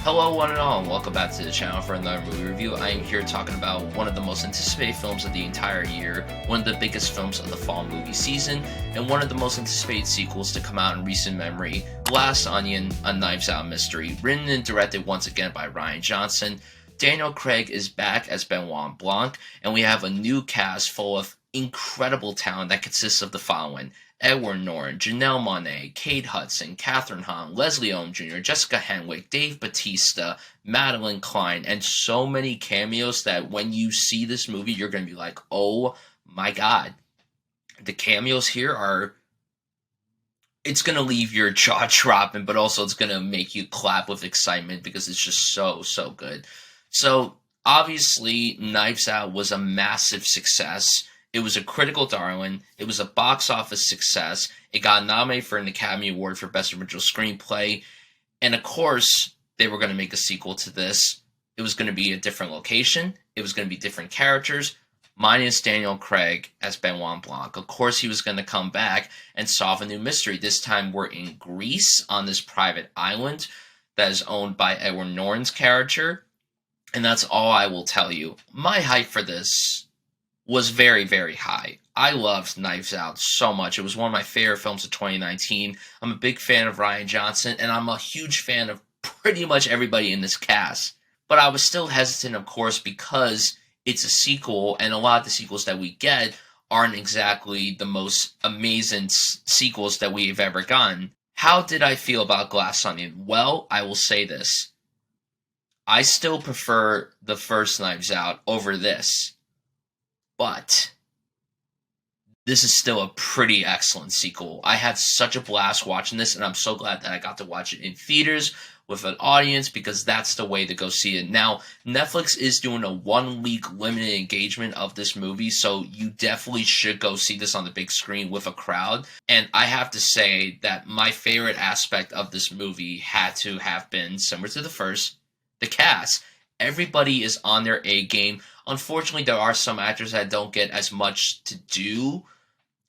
Hello one and all, and welcome back to the channel for another movie review. I am here talking about one of the most anticipated films of the entire year, one of the biggest films of the fall movie season, and one of the most anticipated sequels to come out in recent memory, Glass Onion, a Knives Out mystery, written and directed once again by Rian Johnson. Daniel Craig is back as Benoit Blanc, and we have a new cast full of incredible talent that consists of the following: Edward Norton, Janelle Monáe, Kate Hudson, Kathryn Hahn, Leslie Odom Jr., Jessica Henwick, Dave Bautista, Madeline Klein, and so many cameos that when you see this movie, you're going to be like, oh my god. The cameos here are... It's going to leave your jaw dropping, but also it's going to make you clap with excitement because it's just so good. So, obviously, Knives Out was a massive success. It was a critical darling. It was a box office success. It got nominated for an Academy Award for Best Original Screenplay. And of course, they were going to make a sequel to this. It was going to be a different location. It was going to be different characters, minus Daniel Craig as Benoit Blanc. Of course, he was going to come back and solve a new mystery. This time we're in Greece on this private island that is owned by Edward Norton's character. And that's all I will tell you. My hype for this was very high. I loved Knives Out so much. It was one of my favorite films of 2019. I'm a big fan of Rian Johnson, and I'm a huge fan of pretty much everybody in this cast. But I was still hesitant, of course, because it's a sequel, and a lot of the sequels that we get aren't exactly the most amazing sequels that we've ever gotten. How did I feel about Glass Onion? Well, I will say this. I still prefer the first Knives Out over this. But this is still a pretty excellent sequel. I had such a blast watching this, and I'm so glad that I got to watch it in theaters with an audience because that's the way to go see it. Now, Netflix is doing a 1-week limited engagement of this movie, so you definitely should go see this on the big screen with a crowd. And I have to say that my favorite aspect of this movie had to have been, similar to the first, the cast. Everybody is on their A game. Unfortunately, there are some actors that don't get as much to do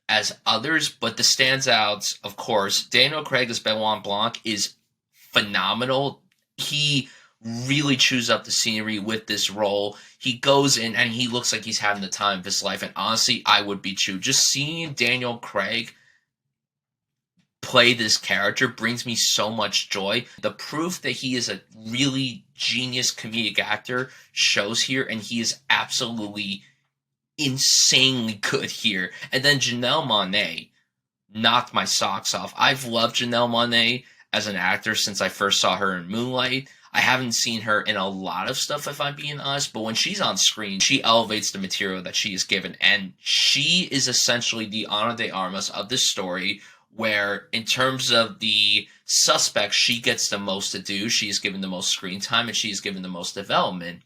as others, but the standouts, of course, Daniel Craig as Benoit Blanc is phenomenal. He really chews up the scenery with this role. He goes in and he looks like he's having the time of his life, and honestly, I would be too. Just seeing Daniel Craig play this character brings me so much joy. The proof that he is a really genius comedic actor shows here, and he is absolutely insanely good here. And then Janelle Monáe knocked my socks off. I've loved Janelle Monáe as an actor since I first saw her in Moonlight. I haven't seen her in a lot of stuff, if I'm being honest, but when she's on screen, she elevates the material that she is given, and she is essentially the Ana de Armas of this story, where in terms of the suspect, she gets the most to do. She's given the most screen time, and she's given the most development.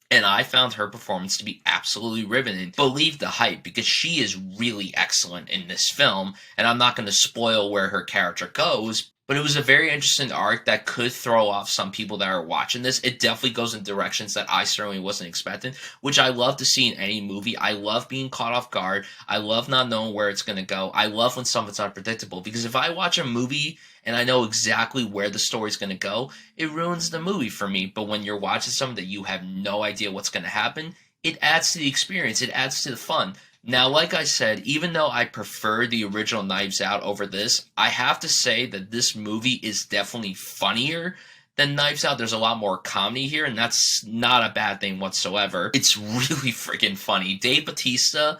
And I found her performance to be absolutely riveting. Believe the hype, because she is really excellent in this film, and I'm not going to spoil where her character goes, but it was a very interesting arc that could throw off some people that are watching this. It definitely goes in directions that I certainly wasn't expecting, which I love to see in any movie. I love being caught off guard. I love not knowing where it's going to go. I love when something's unpredictable, because if I watch a movie and I know exactly where the story's going to go, it ruins the movie for me. But when you're watching something that you have no idea what's going to happen, it adds to the experience. It adds to the fun. Now, like I said, even though I prefer the original Knives Out over this, I have to say that this movie is definitely funnier than Knives Out. There's a lot more comedy here, and that's not a bad thing whatsoever. It's really freaking funny. Dave Bautista,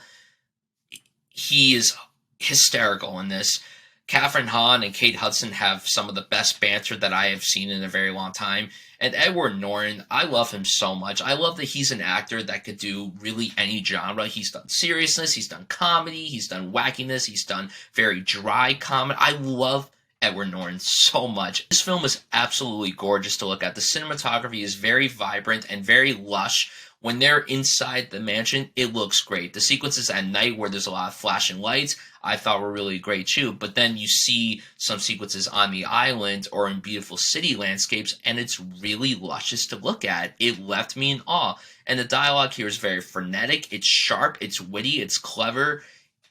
he is hysterical in this. Kathryn Hahn and Kate Hudson have some of the best banter that I have seen in a very long time. And Edward Norton, I love him so much. I love that he's an actor that could do really any genre. He's done seriousness, he's done comedy, he's done wackiness, he's done very dry comedy. I love Edward Norton so much. This film is absolutely gorgeous to look at. The cinematography is very vibrant and very lush. When they're inside the mansion, it looks great. The sequences at night where there's a lot of flashing lights, I thought were really great too. But then you see some sequences on the island or in beautiful city landscapes, and it's really luscious to look at. It left me in awe. And the dialogue here is very frenetic. It's sharp. It's witty. It's clever.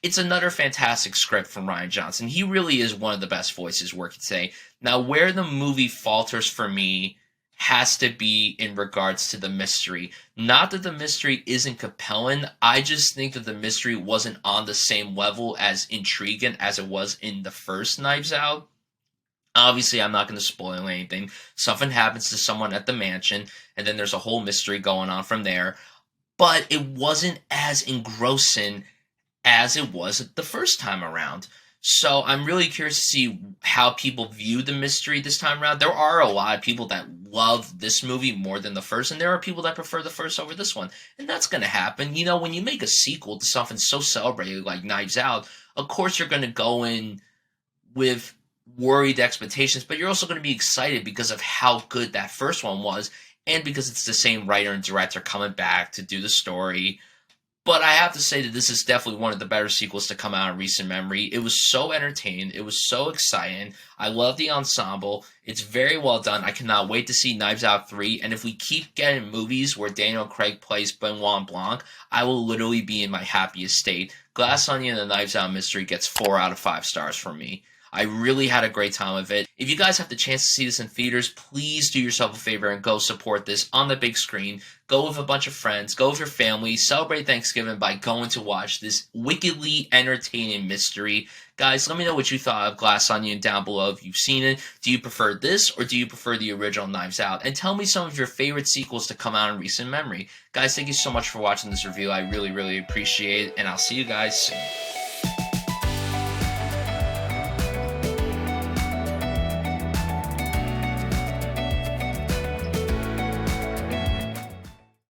It's another fantastic script from Rian Johnson. He really is one of the best voices working today. Now, where the movie falters for me has to be in regards to the mystery. Not that the mystery isn't compelling, I just think that the mystery wasn't on the same level as intriguing as it was in the first Knives Out. Obviously, I'm not going to spoil anything. Something happens to someone at the mansion, and then there's a whole mystery going on from there. But it wasn't as engrossing as it was the first time around. So I'm really curious to see how people view the mystery this time around. There are a lot of people that love this movie more than the first, and there are people that prefer the first over this one. And that's going to happen. You know, when you make a sequel to something so celebrated like Knives Out, of course you're going to go in with worried expectations, but you're also going to be excited because of how good that first one was, and because it's the same writer and director coming back to do the story. But I have to say that this is definitely one of the better sequels to come out in recent memory. It was so entertaining. It was so exciting. I love the ensemble. It's very well done. I cannot wait to see Knives Out 3. And if we keep getting movies where Daniel Craig plays Benoit Blanc, I will literally be in my happiest state. Glass Onion and the Knives Out mystery gets 4 out of 5 stars from me. I really had a great time with it. If you guys have the chance to see this in theaters, please do yourself a favor and go support this on the big screen. Go with a bunch of friends. Go with your family. Celebrate Thanksgiving by going to watch this wickedly entertaining mystery. Guys, let me know what you thought of Glass Onion down below if you've seen it. Do you prefer this or do you prefer the original Knives Out? And tell me some of your favorite sequels to come out in recent memory. Guys, thank you so much for watching this review. I really, really appreciate it, and I'll see you guys soon.